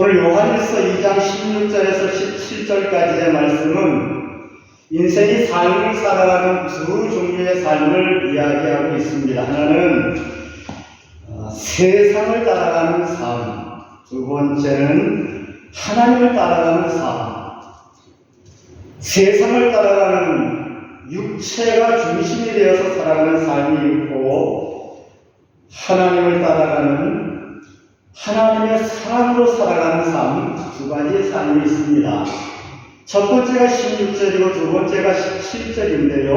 오늘 요한일서 2장 16절에서 17절까지의 말씀은 인생이 삶을 살아가는 두 종류의 삶을 이야기하고 있습니다. 하나는 세상을 따라가는 삶, 두 번째는 하나님을 따라가는 삶. 세상을 따라가는 육체가 중심이 되어서 살아가는 삶이 있고, 하나님을 따라가는 하나님의 사랑으로 살아가는 삶, 두 가지의 삶이 있습니다. 첫 번째가 16절이고 두 번째가 17절인데요.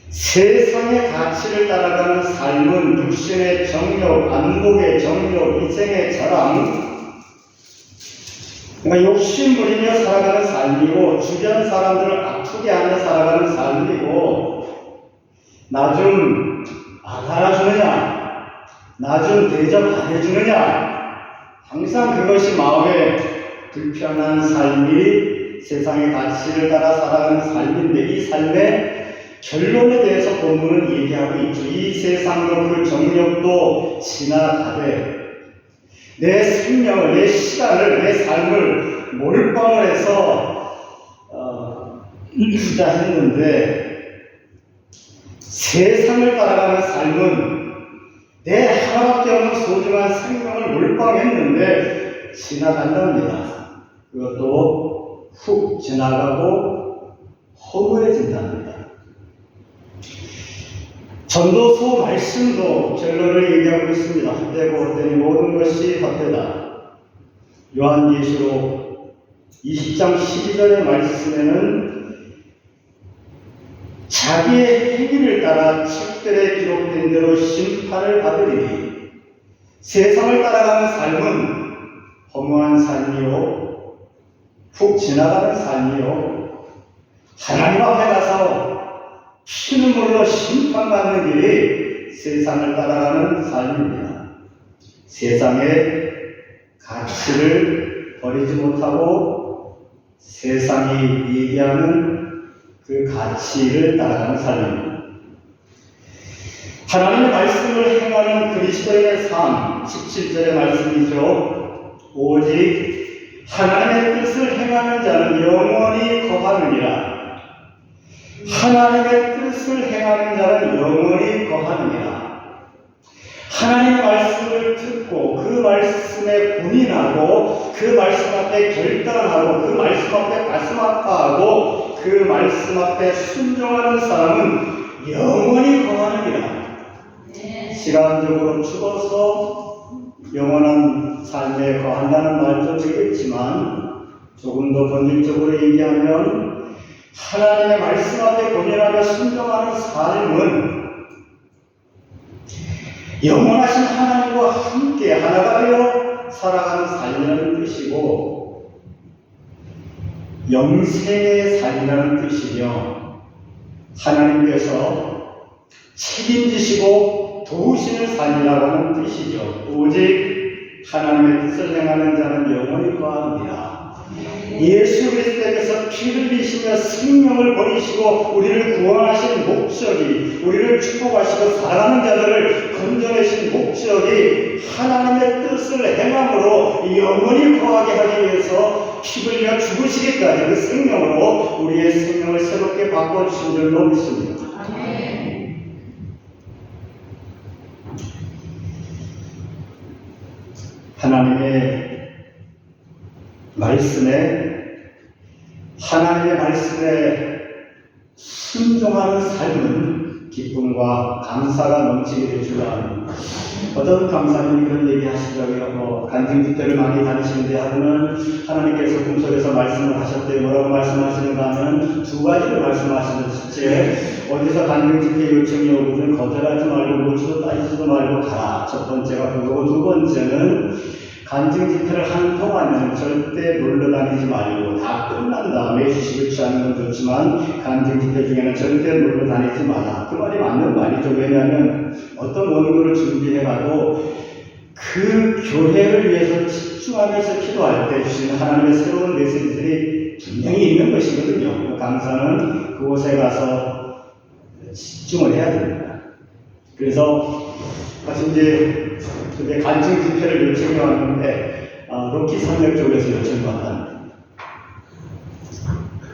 세상의 가치를 따라가는 삶은 육신의 정욕, 안목의 정욕, 인생의 자랑, 그러니까 욕심부리며 살아가는 삶이고, 주변 사람들을 아프게 하며 살아가는 삶이고, 나 좀 알아주느냐, 나 좀 대접 안 해주느냐, 항상 그것이 마음에 불편한 삶이 세상의 가치를 따라 살아가는 삶인데, 이 삶의 결론에 대해서 본문은 얘기하고 있죠. 이 세상도 그 정욕도 지나가되 내 생명을, 내 시간을, 내 삶을 몰빵을 해서 투자했는데, 세상을 따라가는 삶은 내 하나밖에 없는 소중한 생명을 몰빵했는데 지나간답니다. 그것도 훅 지나가고 허무해진답니다. 전도서 말씀도 결론을 얘기하고 있습니다. 헛되고 헛되니 모든 것이 헛되다. 요한계시록 20장 12절의 말씀에는 자기의 행위를 따라 책들에 기록된 대로 심판을 받으리니, 세상을 따라가는 삶은 허무한 삶이요, 훅 지나가는 삶이요, 하나님 앞에 가서 피눈물로 심판받는 길이 세상을 따라가는 삶입니다. 세상의 가치를 버리지 못하고 세상이 얘기하는 그 가치를 따라가는 삶입니다. 하나님의 말씀을 행하는 그리스도인의 삶, 17절의 말씀이죠. 오직 하나님의 뜻을 행하는 자는 영원히 거하느니라. 하나님의 뜻을 행하는 자는 영원히 거하느니라. 하나님의 말씀을 듣고 그 말씀에 군인하고 그 말씀 앞에 결단하고 그 말씀 앞에 가슴 아파하고 그 말씀 앞에 순종하는 사람은 영원히 거하느니라. 시간적으로 죽어서 영원한 삶에 거한다는 말도 되겠지만, 조금 더 본질적으로 얘기하면 하나님의 말씀 앞에 고민하며 순종하는 삶은 영원하신 하나님과 함께 하나가 되어 살아가는 삶이라는 뜻이고, 영생의 삶이라는 뜻이며, 하나님께서 책임지시고 도우시는 삶이라고 하는 뜻이죠. 오직 하나님의 뜻을 행하는 자는 영원히 거합니다. 예수 그리스도께서 피 흘리시며 생명을 버리시고 우리를 구원하신 목적이, 우리를 축복하시고 사랑하는 자들을 건져내신 목적이 하나님의 뜻을 행함으로 영원히 거하게 하기 위해서 피 흘려 죽으시기까지 그 생명으로 우리의 생명을 새롭게 바꿔주신 줄로 믿습니다. 하나님의 말씀에 순종하는 삶은 기쁨과 감사가 넘치게 될 줄 압니다. 어떤 강사님이 그런 얘기 하시더라고요. 간증집회를 많이 다니시는데 하루는 하나님께서 꿈속에서 말씀을 하셨대요. 뭐라고 말씀하시는가 하면 두 가지를 말씀하시는데, 첫째, 어디서 간증집회 요청이 오거든 거절하지 말고 묻지도 따지지도 말고 가라. 첫 번째가 그거고, 두 번째는 간증 집회를 하는 동안은 절대 놀러 다니지 말고 다 끝난 다음에 휴식을 취하는 건 좋지만 간증 집회 중에는 절대 놀러 다니지 마라. 그 말이 맞는 말이죠. 왜냐하면 어떤 원고를 준비해가도 그 교회를 위해서 집중하면서 기도할 때 주시는 하나님의 새로운 메시지들이 분명히 있는 것이거든요. 강사는 그곳에 가서 집중을 해야 됩니다. 그래서 같이 이제 간증 집회를 요청해 왔는데 로키 산맥 쪽에서 요청이 왔답니다.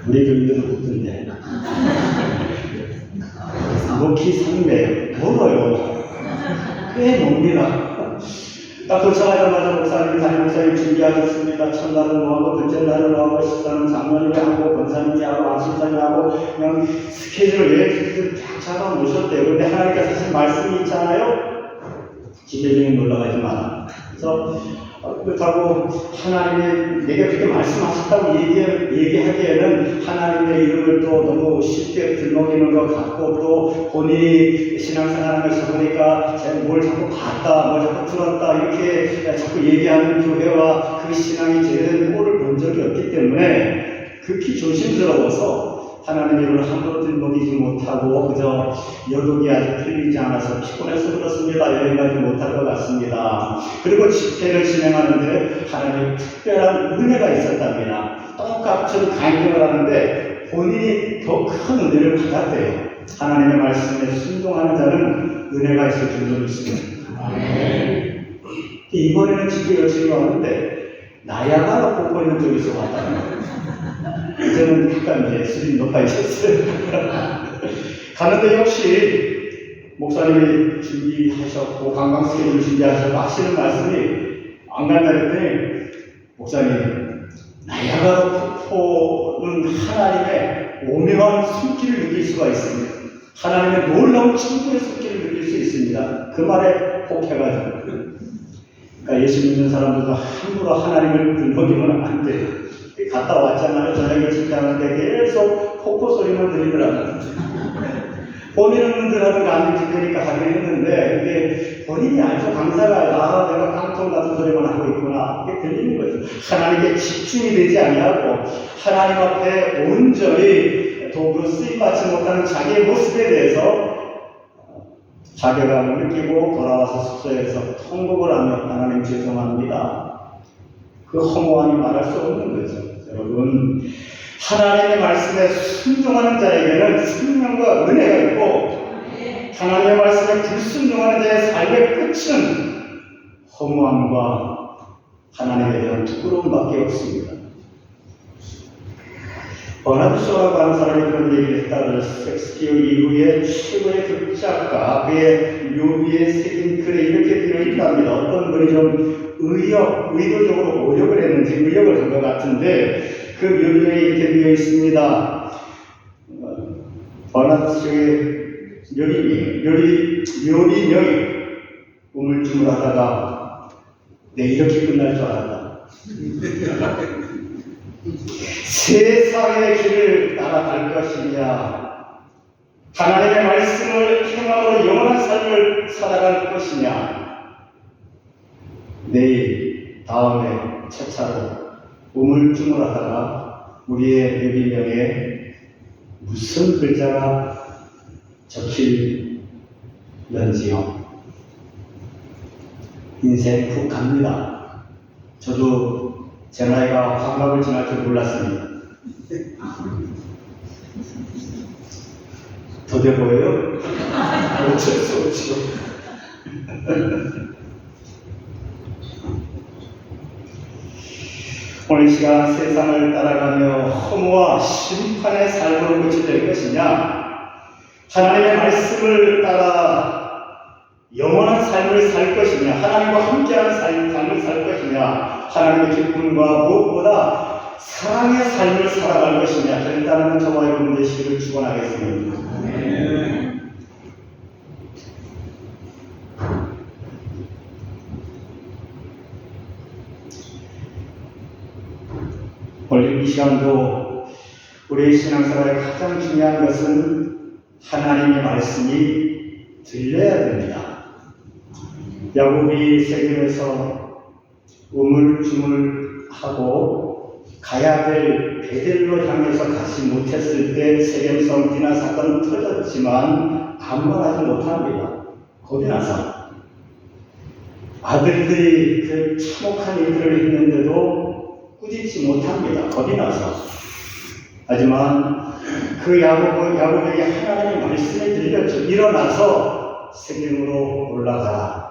우리 교인들도 묻던데 로키 산맥 멀어요. 꽤 멉니다. 딱 도착하자마자 목사님, 담임 목사님 준비하셨습니다. 첫날은 뭐하고, 둘째 날은 뭐하고, 식사는 장로님이 하고, 권사님이 하고, 안심사님이 하고, 그냥 스케줄을 예수님을 쫙 잡아 놓으셨대요. 그런데 하나님께서 하신 말씀이 있잖아요. 지배적인 놀라가지 마라. 그래서 그렇다고 하나님이 내가 그렇게 말씀하셨다고 얘기하기에는 하나님의 이름을 또 너무 쉽게 들먹이는 것 같고, 또 본인이 신앙생활하면서 보니까 뭘 자꾸 봤다, 뭘 자꾸 들었다 이렇게 자꾸 얘기하는 교회와 그 신앙이 제대로 꼴을 본 적이 없기 때문에 극히 조심스러워서 하나님 이름을 함부로 들먹이지 못하고 그저 여독이 아직 풀리지 않아서 피곤해서 그렇습니다. 여행 가지 못할 것 같습니다. 그리고 집회를 진행하는데 하나님의 특별한 은혜가 있었답니다. 똑같은 간증을 하는데 본인이 더 큰 은혜를 받았대요. 하나님의 말씀에 순종하는 자는 은혜가 있을 줄로 믿습니다. 이번에는 집회 열심히 왔는데 나야가라 폭포 있는 쪽에서 왔답니다. 이제는 약간 이제 수준이 높아졌어요. 가는데 역시 목사님이 준비하셨고 관광 스케줄 준비하셨고 하시는 말씀이 안 간다 했더니 목사님 나야가라 폭포는 하나님의 오묘한 숨기를 느낄 수가 있습니다. 하나님의 놀라운 친구의 숨기를 느낄 수 있습니다. 그 말에 혹해가지고 그러니까 예수 믿는 사람들도 함부로 하나님을 들먹이면 안 돼요. 갔다 왔잖아요. 저녁에 집회하는데 계속 폭포 소리만 들리더라고요. 본인은 들어도 안 들리니까 하긴 했는데 이게 본인이 알죠. 강사가 내가 깡통 같은 소리만 하고 있구나 이게 들리는 거죠. 하나님께 집중이 되지 아니하고 하나님 앞에 온전히 도구로 쓰임받지 못하는 자기의 모습에 대해서 자괴감을 느끼고 돌아와서 숙소에서 통곡을 하며 하나님 죄송합니다. 그 허무함이 말할 수 없는 거죠. 여러분, 하나님의 말씀에 순종하는 자에게는 생명과 은혜가 있고 하나님의 말씀에 불순종하는 자의 삶의 끝은 허무함과 하나님에 대한 부끄러움밖에 없습니다. 버나드 쇼라고 하는 사람이 그런 얘기를 했다. 섹스피어 이후에 최고의 극작가 그의 묘비에 새긴 글에 이렇게 되어 있답니다. 어떤 분이 좀 의도적으로 오력을 했는지 의역을 한 것 같은데 그 묘비에 이렇게 되어 있습니다. 버나드 쇼의 묘비명이 우물쭈물하다가 내 이렇게 끝날 줄 알았다. 세상의 길을 따라갈 것이냐 하나님의 말씀을 행함으로 영원한 삶을 살아갈 것이냐 내일 다음에 차차로 우물쭈물하다가 우리의 묘비명에 무슨 글자가 적힐런지요. 인생 훅 갑니다. 저도 제 나이가 환갑을 지날 줄 몰랐습니다. 더뎌 보여요? 어쩔 수 없죠. 오늘 시간 세상을 따라가며 허무와 심판의 삶으로 고쳐질 것이냐 하나님의 말씀을 따라 영원한 삶을 살 것이냐 하나님과 함께하는 삶을 살 것이냐 하나님의 기쁨과 무엇보다 사랑의 삶을 살아갈 것이냐 결단하는 저와 여러분 되시기를 축원하겠습니다. 오늘 이 시간도 우리의 신앙생활에 가장 중요한 것은 하나님의 말씀이 들려야 됩니다. 야곱이 세겜에서 우물쭈물하고 가야 될 베델로 향해서 가지 못했을 때 세겜성 비난 사건은 터졌지만 아무 말 하지 못합니다. 겁이 나서 아들들이 그 참혹한 일들을 했는데도 꾸짖지 못합니다. 겁이 나서. 하지만 그 야곱에게 하나님의 말씀이 들렸죠. 일어나서 세겜으로 올라가라.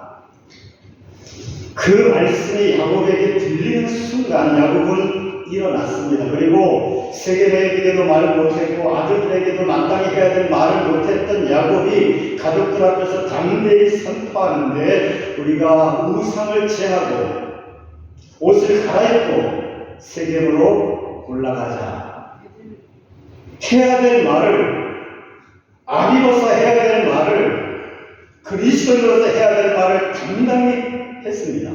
그 말씀이 야곱에게 들리는 순간 야곱은 일어났습니다. 그리고 세겜에게도 말을 못했고 아들들에게도 마땅히 해야 될 말을 못했던 야곱이 가족들 앞에서 담대히 선포하는데, 우리가 우상을 제하고 옷을 갈아입고 세겜으로 올라가자. 해야 될 말을, 아비로서 해야 될 말을, 그리스도인으로서 해야 될 말을 당당히 했습니다.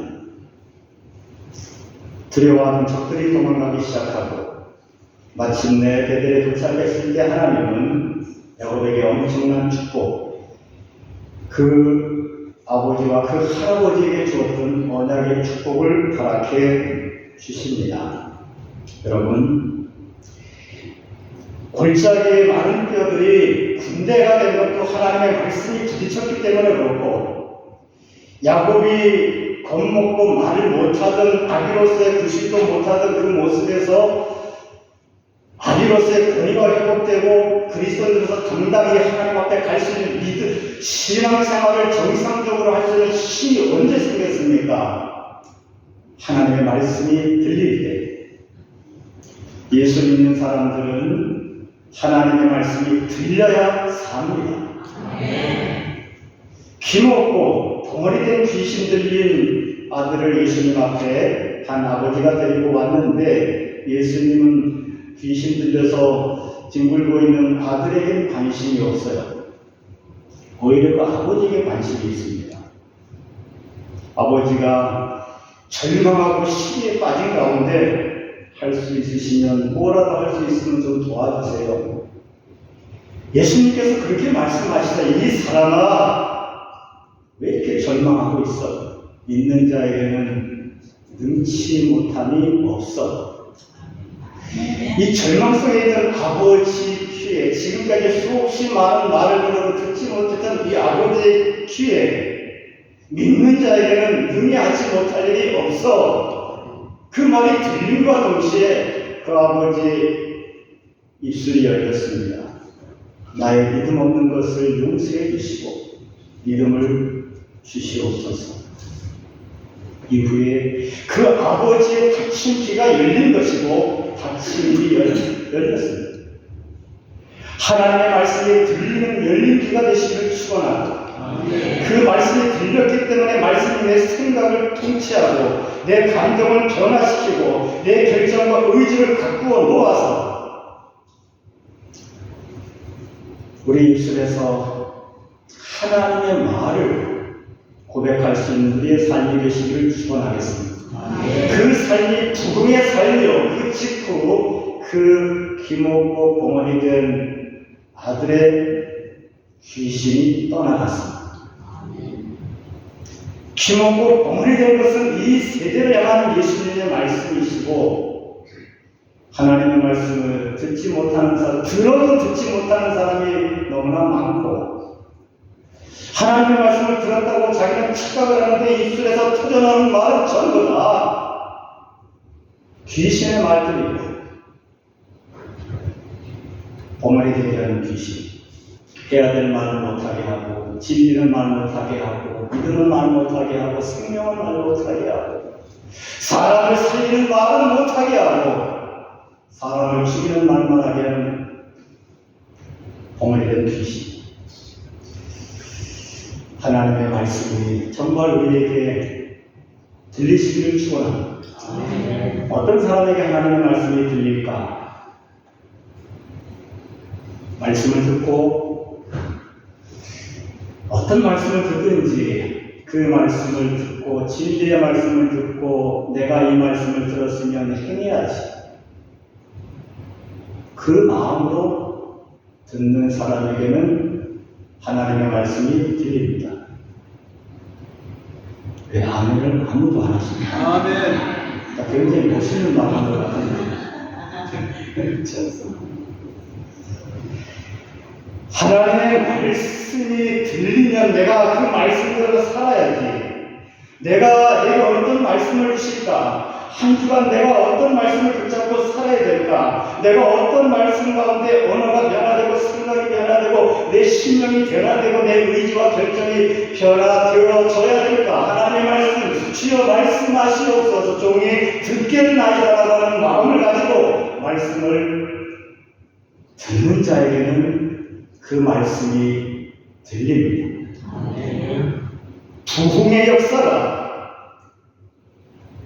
두려워하는 적들이 도망가기 시작하고 마침내 베델에 도착했을 때 하나님은 야곱에게 엄청난 축복, 그 아버지와 그 할아버지에게 주었던 언약의 축복을 허락해 주십니다. 여러분, 골짜기의 많은 뼈들이 군대가 된 것도 하나님의 말씀이 부딪혔기 때문에 그렇고, 야곱이 겁먹고 말을 못하던, 아비로서의 구실도 못하던 그 모습에서 아비로서의 권위가 회복되고 그리스도인으로서 당당히 하나님 앞에 갈 수 있는 믿음, 신앙생활을 정상적으로 할 수 있는 힘이 언제 생겼습니까? 하나님의 말씀이 들릴 때. 예수 믿는 사람들은 하나님의 말씀이 들려야 삽니다. 기먹고 덩어리 된 귀신 들린 아들을 예수님 앞에 한 아버지가 데리고 왔는데, 예수님은 귀신 들려서 뒹굴고 있는 아들에게는 관심이 없어요. 오히려 그 아버지에게 관심이 있습니다. 아버지가 절망하고 시기에 빠진 가운데 할 수 있으시면, 뭐라도 할 수 있으면 좀 도와주세요. 예수님께서 그렇게 말씀하시다. 이 사람아, 왜 이렇게 절망하고 있어? 믿는 자에게는 능치 못함이 없어. 이 절망성에 있는 아버지 귀에, 지금까지 수없이 많은 말을 들어도 듣지 못했던 이 아버지의 귀에, 믿는 자에게는 능히 하지 못할 일이 없어. 그 말이 들림과 동시에 그 아버지의 입술이 열렸습니다. 나의 믿음 없는 것을 용서해 주시고 믿음을 주시옵소서. 이후에 그 아버지의 닫힌 귀가 열린 것이고 닫힌 입이 열렸습니다. 하나님의 말씀이 들리는 열린 귀가 되시길 축원하고, 그 말씀이 들렸기 때문에 말씀이 내 생각을 통치하고 내 감정을 변화시키고 내 결정과 의지를 가꾸어 놓아서 우리 입술에서 하나님의 말을 고백할 수 있는 우리의 삶이 되시기를 축원하겠습니다. 그 삶이 부흥의 삶이요, 그 직후 그 기먹고 봉헌이 된 아들의 귀신이 떠나갔습니다. 기먹고 봉헌이 된 것은 이 세대를 향하는 예수님의 말씀이시고, 하나님의 말씀을 듣지 못하는 사람, 들어도 듣지 못하는 사람이 너무나 많고, 하나님의 말씀을 들었다고 자기는 착각을 하는데 입술에서 터져나오는 말은 전부 다 귀신의 말들이고, 봉헌이 되게 하는 귀신. 해야 될 말을 못하게 하고, 진리는 말 못하게 하고, 믿음은 말 못하게 하고, 생명은 말 못하게 하고, 사람을 살리는 말은 못하게 하고, 사람을 죽이는 말만 하게 하는 봉헌이 된 귀신. 하나님의 말씀이 정말 우리에게 들리시기를 축원합니다. 어떤 사람에게 하나님의 말씀이 들릴까? 말씀을 듣고 어떤 말씀을 듣든지 그 말씀을 듣고 진리의 말씀을 듣고 내가 이 말씀을 들었으면 행해야지, 그 마음으로 듣는 사람에게는 하나님의 말씀이 들립니다. 왜 아멘을 아무도 안 하십니까? 아멘. 굉장히 멋있는 말인 것 같은데. 하나님의 말씀이 들리면 내가 그 말씀대로 살아야지. 내가 어떤 말씀을 주실까? 한 주간 내가 어떤 말씀을 붙잡고 살아야 될까? 내가 어떤 말씀 가운데 언어가 변화되고 생각이 변화되고 내 심령이 변화되고 내 의지와 결정이 변화되어져야 될까? 하나님의 말씀, 주여 말씀하시옵소서. 종이 듣겠나이다라고 하는 마음을 가지고 말씀을 듣는 자에게는 그 말씀이 들립니다. 부흥의 역사가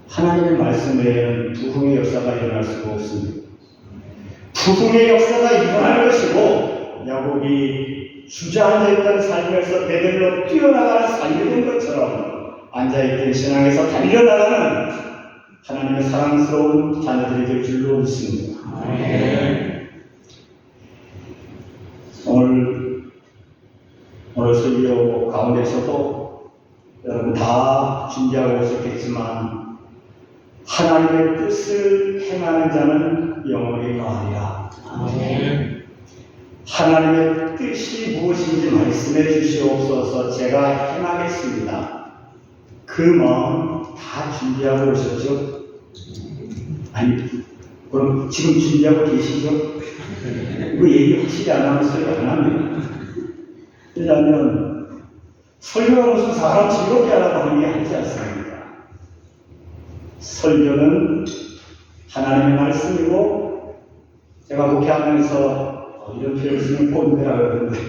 하나님의 말씀 외에는 부흥의 역사가 일어날 수가 없습니다. 부흥의 역사가 일어날 것이고 야곱이 주저앉아 있던 삶에서 베들로 뛰어나가는 삶이 된 것처럼 앉아있던 신앙에서 달려나가는 하나님의 사랑스러운 자녀들이 될 줄로 믿습니다. 오늘 설교 가운데서도 여러분 다 준비하고 있었겠지만 하나님의 뜻을 행하는 자는 영원히 거하리라. 하나님의 뜻이 무엇인지 말씀해 주시옵소서. 제가 행하겠습니다. 그 마음 다 준비하고 오셨죠? 아니, 그럼 지금 준비하고 계시죠? 이거 얘기 확실히 안 하면 설교 안 합니다. 왜냐하면 설교가 무슨 사람 즐겁게 하라고 하는 게 아니지 않습니까? 설교는 하나님의 말씀이고, 제가 목회하면서 이런 표현을 쓰면 꼰대라고 그러는데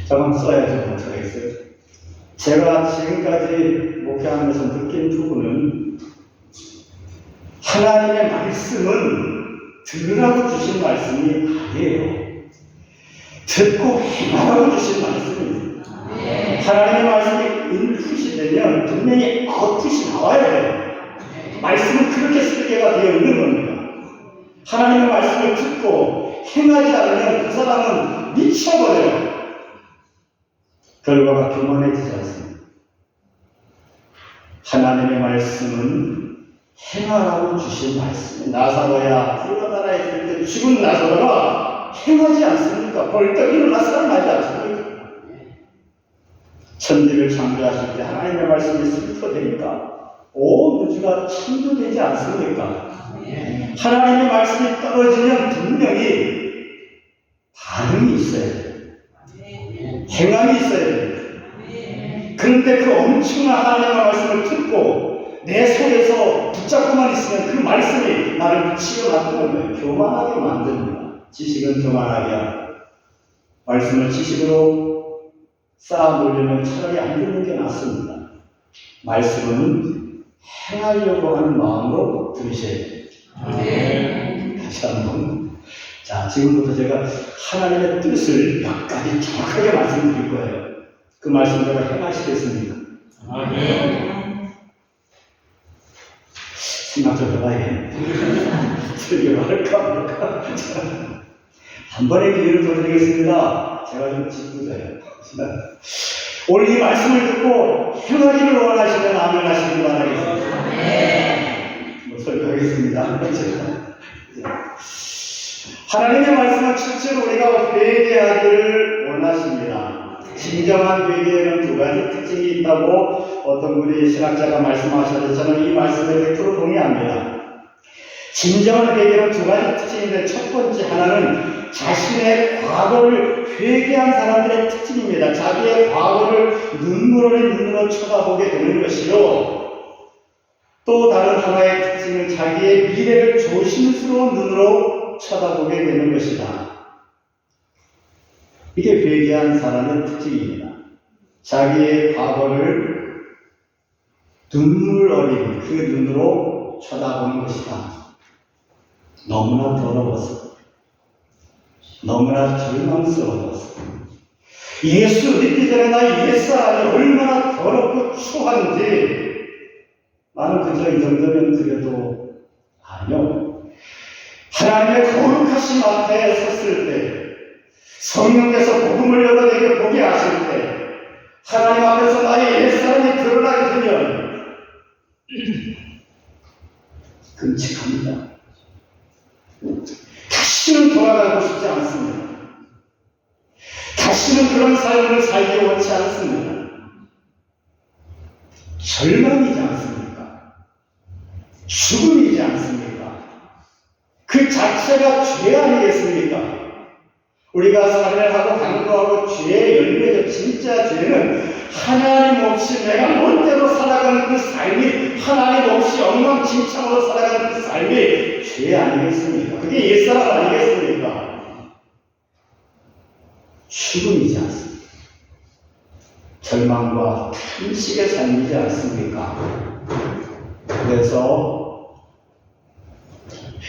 저만 써야지 못하겠어요. 제가 지금까지 목회하면서 느낀 부분은 하나님의 말씀은 들으라고 주신 말씀이 아니에요. 듣고 행하라고 주신 말씀입니다. 하나님의 말씀이 인풋이 되면 분명히 아웃풋이 나와야 돼요. 말씀은 그렇게 설계가 되어 있는 겁니다. 하나님의 말씀을 듣고 행하지 않으면 그 사람은 미쳐버려요. 결과가 교만해지지 않습니다. 하나님의 말씀은 행하라고 주신 말씀. 나사로야 불러다라 했을 때 죽은 나사로가 행하지 않습니까? 벌떡 일어나 살아나지 않습니까? 천지를 창조하실 때 하나님의 말씀이 슬퍼되니까 온 우주가 창조되지 않습니까? 하나님의 말씀이 떨어지면 분명히 반응이 있어야 돼요. 행함이 있어야 돼요. 그런데 그 엄청난 하나님의 말씀을 듣고 내 속에서 붙잡고만 있으면 그 말씀이 나를 미치게 만드는 거예요. 교만하게 만듭니다. 지식은 교만하게 하고 말씀을 지식으로 쌓아 놓으려면 차라리 안 듣는 게 낫습니다. 말씀은 행하려고 하는 마음으로 들으셔야 돼요. 다시 한번. 자, 지금부터 제가 하나님의 뜻을 몇 가지 정확하게 말씀드릴 거예요. 그 말씀 제가 행하시겠습니까? 생각 좀 해봐야겠네. 설교를 할까 말까. 한 번의 기회를 더 드리겠습니다. 제가 좀 짓궂어요. 오늘 이 말씀을 듣고 행하기를 원하시면 아멘 하시기 바라겠습니다. 뭐 설교하겠습니다. 하나님의 말씀은 첫째로 우리가 회개하기를 원하십니다. 진정한 회개에는 두 가지 특징이 있다고 어떤 분이 신학자가 말씀하셨는데 저는 이 말씀에 100% 동의합니다. 진정한 회개는 두 가지 특징인데 첫 번째 하나는 자신의 과거를 회개한 사람들의 특징입니다. 자기의 과거를 눈물 흘린 눈으로 쳐다보게 되는 것이요. 또 다른 하나의 특징은 자기의 미래를 조심스러운 눈으로 쳐다보게 되는 것이다. 이게 회개한 사람의 특징입니다. 자기의 과거를 눈물 어린 그 눈으로 쳐다보는 것이다. 너무나 더러워서, 너무나 절망스러워서, 예수 믿기 전에 나 옛사람이 얼마나 더럽고 추한지 나는 그저 이 정도면 그래도 아니요. 하나님의 거룩하신 앞에 섰을 때, 성령께서 복음을 열어 내게 보게 하실 때, 하나님 앞에서 나의 옛사람이 드러나게 되면 끔찍합니다. 다시는 돌아가고 싶지 않습니다. 다시는 그런 삶을 살기 원치 않습니다. 절망이지 않습니까? 죽음이지 않습니까? 그 자체가 죄 아니겠습니까? 우리가 살인을 하고 강도하고 죄의 열매죠. 진짜 죄는 하나님 없이 내가 멋대로 살아가는 그 삶이, 하나님 없이 엉망진창으로 살아가는 그 삶이 죄 아니겠습니까? 그게 옛사람 아니겠습니까? 죽음이지 않습니까? 절망과 탄식의 삶이지 않습니까? 그래서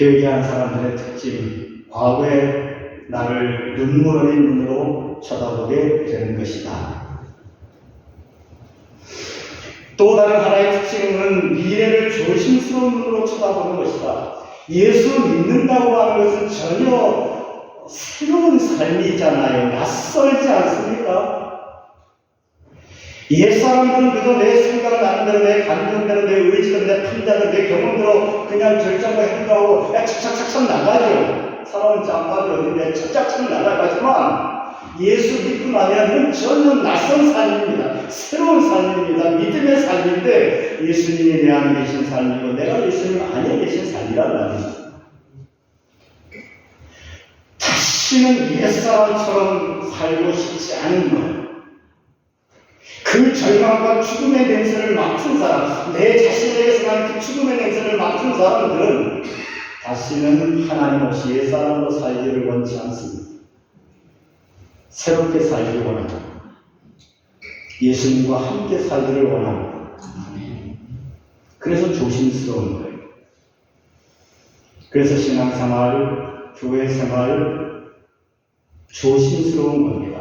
회개한 사람들의 특징, 과거에 나를 눈물 어린 눈으로 쳐다보게 되는 것이다. 또 다른 하나의 특징은 미래를 조심스러운 눈으로 쳐다보는 것이다. 예수 믿는다고 하는 것은 전혀 새로운 삶이잖아요. 낯설지 않습니까? 옛사람들은 그저 내 생각 나는 대로, 내 감정대로, 내 의지대로, 내 판단대로, 내 경험대로 그냥 결정과 행동하고 착착착착 나가죠. 사람은 짬밥이 어딘데 착착착 나가지만 예수 믿고 나면 전혀 낯선 삶입니다. 새로운 삶입니다. 믿음의 삶인데 예수님이 내 안에 계신 삶이고 내가 예수님 안에 계신 삶이란 말이죠. 다시는 옛사람처럼 살고 싶지 않은 것. 그 절망과 죽음의 냄새를 맡은 사람, 내 자신에게서 나는 그 죽음의 냄새를 맡은 사람들은 다시는 하나님 없이 옛사람으로 살기를 원치 않습니다. 새롭게 살기를 원합니다. 예수님과 함께 살기를 원합니다. 그래서 조심스러운 거예요. 그래서 신앙생활, 교회생활 조심스러운 겁니다.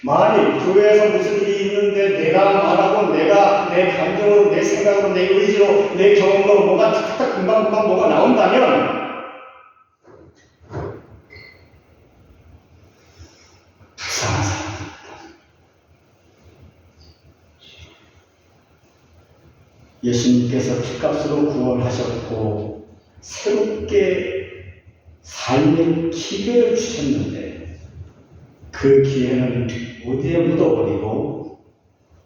만일 교회에서 무슨 일이 있는데 내가 말하고 내가 내 감정으로, 내 생각으로, 내 의지로, 내 경험으로 뭐가 탁탁 금방금방 뭐가 나온다면 불쌍한 사람입니다. 예수님께서 피값으로 구원하셨고 새롭게 삶의 기회를 주셨는데 그 기회는 어디에 묻어버리고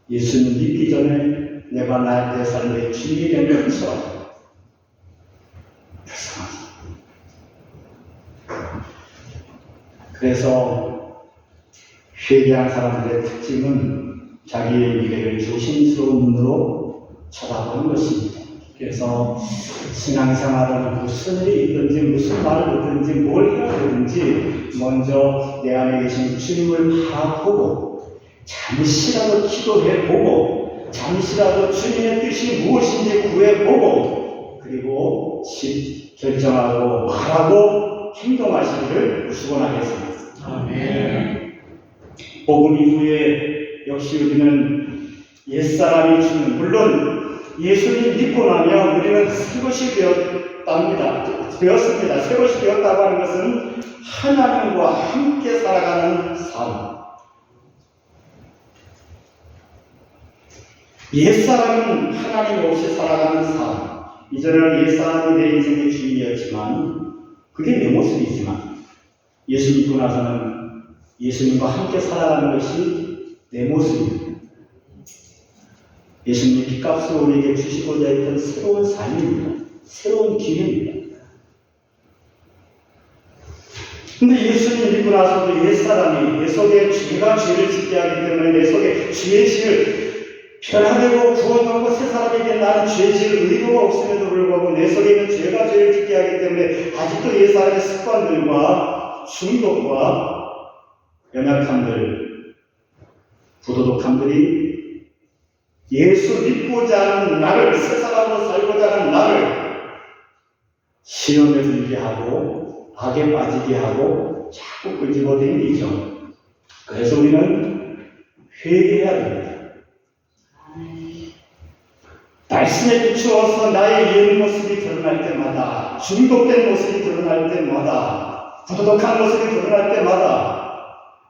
예수님 믿기 전에 내가 내 삶의 주인이 된 것처럼 불쌍하다. 그래서 회개한 사람들의 특징은 자기의 미래를 조심스러운 눈으로 쳐다보는 것입니다. 그래서 신앙생활은 무슨 일이 있든지 무슨 말을 듣든지 뭘 해야 되든지 먼저 내 안에 계신 주님을 바라보고 잠시라도 기도해보고 잠시라도 주님의 뜻이 무엇인지 구해보고 그리고 결정하고 말하고 행동하시기를 축원하겠습니다. 아멘. 복음 이후에 역시 우리는 옛사람이 주는, 물론 예수님 믿고 나면 우리는 새것이 되었습니다. 새것이 되었다고 하는 것은 하나님과 함께 살아가는 삶. 옛사람은 하나님 없이 살아가는 삶. 이전에는 옛사람이 내 인생의 주인이었지만 그게 내 모습이지만 예수 믿고 나서는 예수님과 함께 살아가는 것이 내 모습입니다. 예수님이 피값을 우리에게 주시고자 했던 새로운 삶입니다. 새로운 기회입니다. 근데 예수님 믿고 나서도 옛사람이 내 속에 죄가 죄를 짓게 하기 때문에 내 속에 죄의 질을 변화되고 구원받고 새 사람이 된 나는 죄의 질 의도가 없음에도 불구하고 내 속에 있는 죄가 죄를 짓게 하기 때문에 아직도 옛사람의 습관들과 중독과 연약함들, 부도덕함들이 예수 믿고자 하는 나를, 새 사람으로 살고자 하는 나를 시험에 들게 하고 악에 빠지게 하고 자꾸 끄집어 당기죠. 그래서 우리는 회개해야 됩니다. 말씀에 비추어서 나의 옛 모습이 드러날 때마다, 중독된 모습이 드러날 때마다, 부도덕한 모습이 드러날 때마다,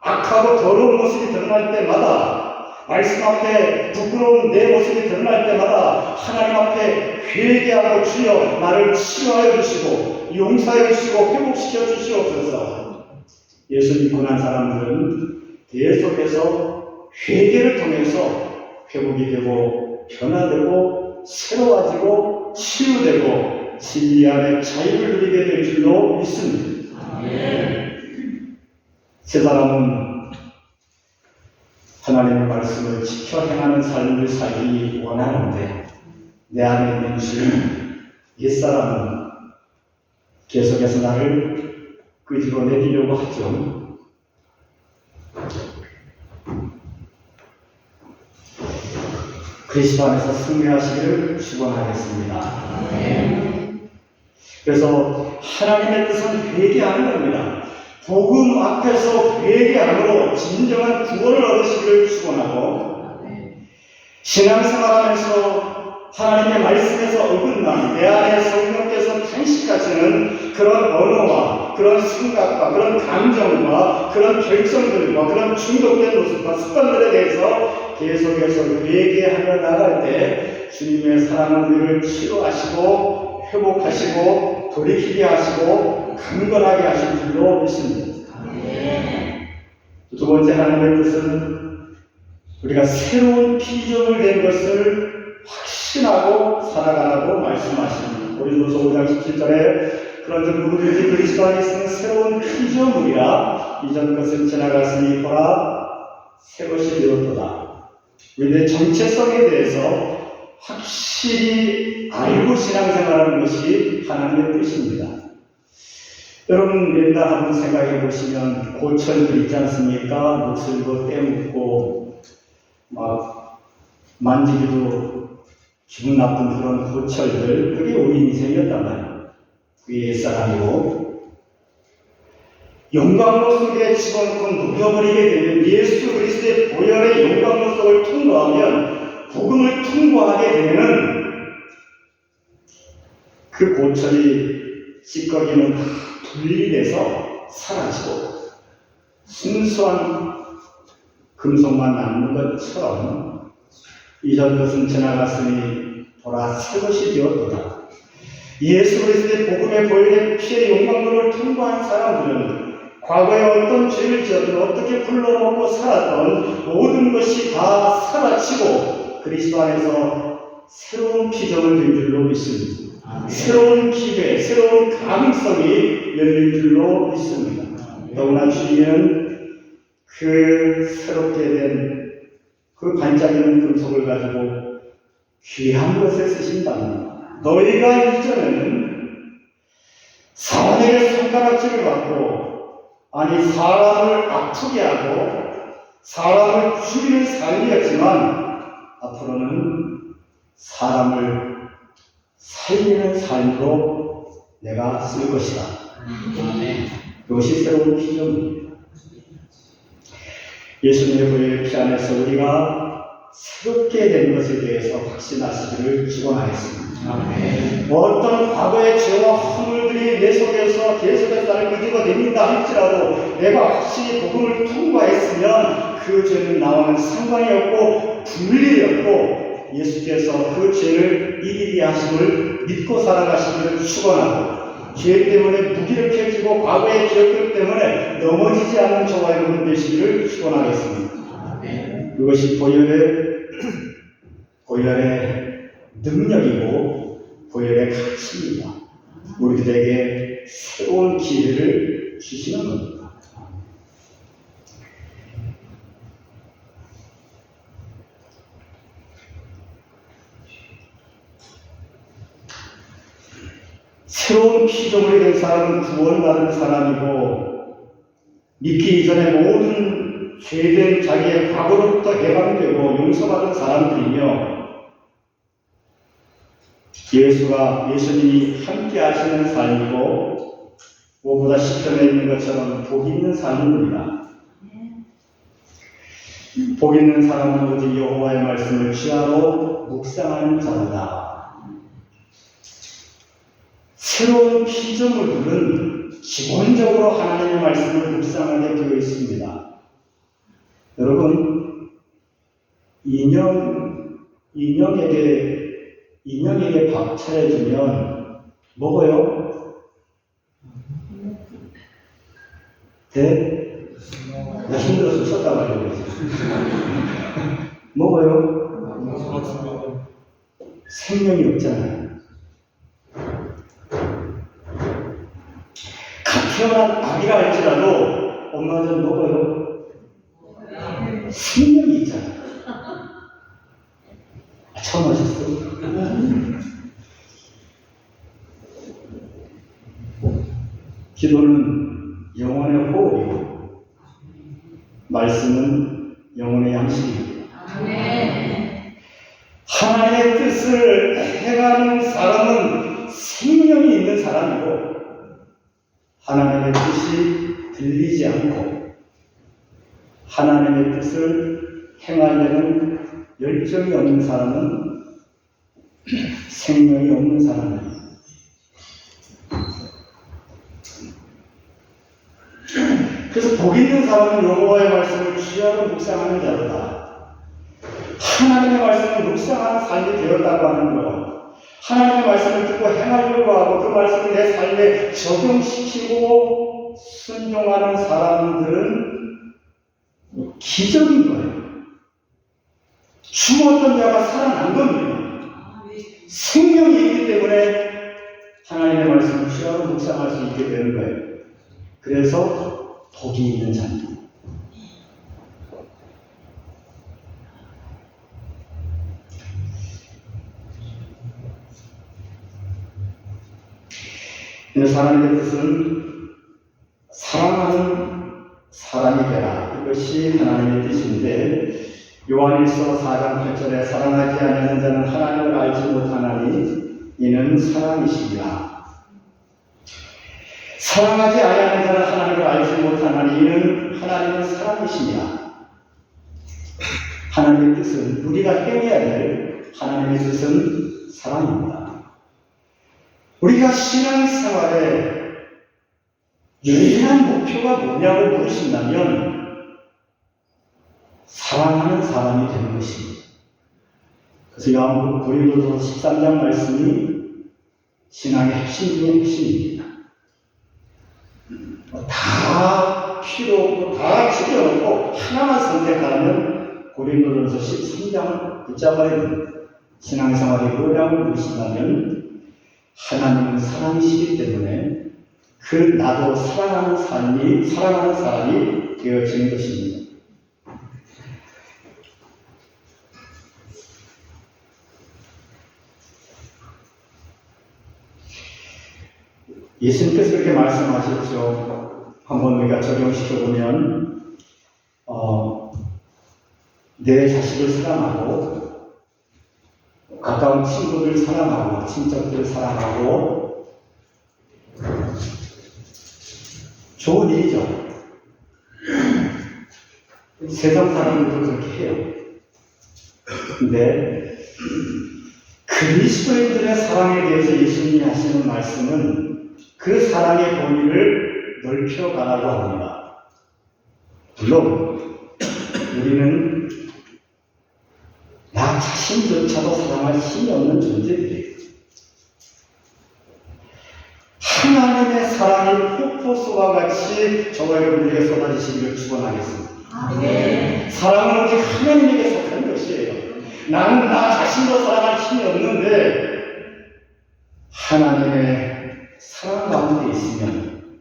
악하고 더러운 모습이 드러날 때마다, 말씀 앞에 부끄러운 내 모습이 드러날 때마다 하나님 앞에 회개하고 주여 나를 치유하여 주시고 용서하여 주시고 회복시켜 주시옵소서. 예수 믿고 난 사람들은 계속해서 회개를 통해서 회복이 되고 변화되고 새로워지고 치유되고 진리 안에 자유를 누리게 될 줄로 믿습니다. 세 사람은 하나님의 말씀을 지켜 행하는 삶을 살기 원하는데 내 안에 있는 주인 옛사람은 계속해서 나를 끄집어내리려고 하죠. 그리스도 안에서 승리하시기를 축원하겠습니다. 그래서 하나님의 뜻은 회개하는 겁니다. 복음 앞에서 회개함으로 진정한 구원을 얻으시기를 축원하고 신앙생활하면서 하나님의 말씀에서 어긋난 내 안에 성령께서 탄식하시는 그런 언어와 그런 생각과 그런 감정과 그런 결정들과 그런 중독된 모습과 습관들에 대해서 계속해서 회개하며 나갈 때 주님의 사랑은 우리를 치유하시고 회복하시고 돌이키게 하시고 강건하게 하실 줄로 믿습니다. 두 번째 하나님의 뜻은 우리가 새로운 피조물 된 것을 확신하고 살아가라고 말씀하십니다. 고린도서 5장 17절에 그런즉 누구든지 그리스도 안에 있으면 새로운 피조물이라 이전 것은 지나갔으니 보라 새 것이 되었도다. 우리의 정체성에 대해서 확실히 알고 신앙생활하는 것이 하나님의 뜻입니다. 여러분 맨날 한번 생각해 보시면 고철들 있지 않습니까? 녹슬고 때묻고 막 만지기도 기분 나쁜 그런 고철들, 그게 우리 인생이었단 말이에요. 그게 옛사람이고 영광로 속에 집어넣고 녹여버리게 되면 예수 그리스도의 보혈의 영광로 속을 통과하면 복음을 통과하게 되면 그 고철이 찌꺼기는 다 분리돼서 사라지고 순수한 금속만 남는 것처럼 이전 것은 지나갔으니 보라 새 것이 되었도다. 예수 그리스도의 복음의 보혈의 피의 영광로를 통과한 사람들은 과거에 어떤 죄를 지었든 어떻게 불러먹고 살았던 모든 것이 다 사라지고 그리스도 안에서 새로운 피조물 된 줄로 믿습니다. 새로운 기회, 새로운 가능성이 열린 줄로 믿습니다. 더구나 주님은 그 새롭게 된 그 반짝이는 금속을 가지고 귀한 것에 쓰신답니다. 너희가 이전에는 사람에게 손가락질을 받고 아니 사람을 아프게 하고 사람을 죽이는 삶이었지만 앞으로는 사람을 살리는 삶으로 내가 쓸 것이다. 이것이 새로운 피조물입니다. 예수님의 보혈의 피 안에서 우리가 새롭게 된 것에 대해서 확신하시기를 축원하겠습니다. 어떤 과거의 죄와 허물들이 내 속에서 계속해서 나를 끄집어냅니다 할지라도 내가 확실히 복음을 통과했으면 그 죄는 나와는 상관이 없고 분리되었고 예수께서 그 죄를 이기게 하심을 믿고 살아가시기를 축원하고 죄 때문에 무기력해지고 과거의 기억들 때문에 넘어지지 않는 저와 여러분 되시기를 축원하겠습니다. 이것이 보혈의 능력이고 보혈의 가치입니다. 우리들에게 새로운 기회를 주시는 겁니다. 새로운 피조물이 된 사람은 구원받은 사람이고 믿기 이전에 모든 죄된 자기의 과거로부터 해방되고 용서받은 사람들이며 예수님이 함께 하시는 삶이고 무엇보다 10편에 있는 것처럼 복 있는 삶입니다. 복 있는 사람은 오직 여호와의 말씀을 취하고 묵상하는 자로다. 새로운 피조물들은 기본적으로 하나님의 말씀을 묵상하게 되어 있습니다. 여러분, 인형에게 밥 차려주면 먹어요? 네? 나 힘들어서 쳤다 말이에요. 먹어요? 생명이 없잖아요. 태어난 아기라 할지라도 엄마 전 먹어요. 생명이 있잖아. 처음 하셨어? 기도는 영혼의 호흡이고 말씀은 영혼의 양식입니다. 하나님의 뜻을 행하는 사람은 생명이 있는 사람이고 하나님의 뜻이 들리지 않고 하나님의 뜻을 행하려는 열정이 없는 사람은 생명이 없는 사람입니다. 그래서 복 있는 사람은 여호와의 말씀을 취하고 묵상하는 자로다. 하나님의 말씀을 묵상하는 삶이 되었다고 하는 것, 하나님의 말씀을 듣고 행하려고 하고 그 말씀을 내 삶에 적용시키고 순종하는 사람들은 기적인 거예요. 죽었던 자가 살아난 겁니다. 생명이 있기 때문에 하나님의 말씀을 취하고 묵상할 수 있게 되는 거예요. 그래서 복이 있는 자입니다. 하나님의 뜻은 사랑하는 사람이 되라. 이것이 하나님의 뜻인데 요한일서 4장 8절에 사랑하지 아니하는 자는 하나님을 알지 못하나니 이는 사랑이시니라. 사랑하지 아니하는 자는 하나님을 알지 못하나니 이는 하나님은 사랑이시니라. 하나님의 뜻은 우리가 행해야 될 하나님의 뜻은 사랑입니다. 우리가 신앙생활에 유일한 목표가 뭐냐고 물으신다면 사랑하는 사람이 되는 것입니다. 그래서 요한복음 고린도서 13장 말씀이 신앙의 핵심 중의 핵심입니다. 다 필요 없고 다 죽여놓고 하나만 선택하면 고린도전서 13장을 붙잡아야 됩니다. 신앙생활이 뭐냐고 물으신다면 하나님은 사랑이시기 때문에 그 나도 사랑하는 사람이 되어지는 것입니다. 예수님께서 그렇게 말씀하셨죠. 한번 우리가 적용시켜보면 내 자식을 사랑하고 가까운 친구들 사랑하고 친척들 사랑하고 좋은 일이죠. 세상 사람들도 그렇게 해요. 근데 그리스도인들의 사랑에 대해서 예수님이 하시는 말씀은 그 사랑의 범위를 넓혀가라고 합니다. 물론 우리는 나 자신조차도 사랑할 힘이 없는 존재들이에요. 하나님의 사랑이 폭포수와 같이 저와 여러분에게 쏟아지시기를 축원하겠습니다. 사랑은 오직 하나님에게 속한 것이에요. 나는 나 자신도 사랑할 힘이 없는데 하나님의 사랑 가운데 있으면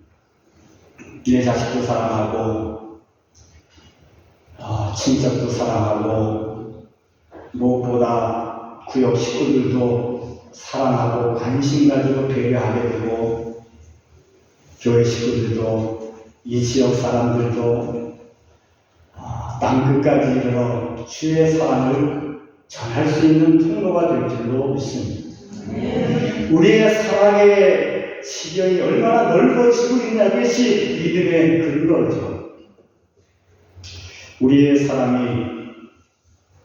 내 자식도 사랑하고 친척도 사랑하고 무엇보다 구역 식구들도 사랑하고 관심 가지고 배려하게 되고 교회 식구들도 이 지역 사람들도 땅끝까지 이르러 주의 사랑을 전할 수 있는 통로가 될 줄로 믿습니다. 우리의 사랑의 지경이 얼마나 넓어지고 있냐, 그것이 믿음의 근거죠. 우리의 사랑이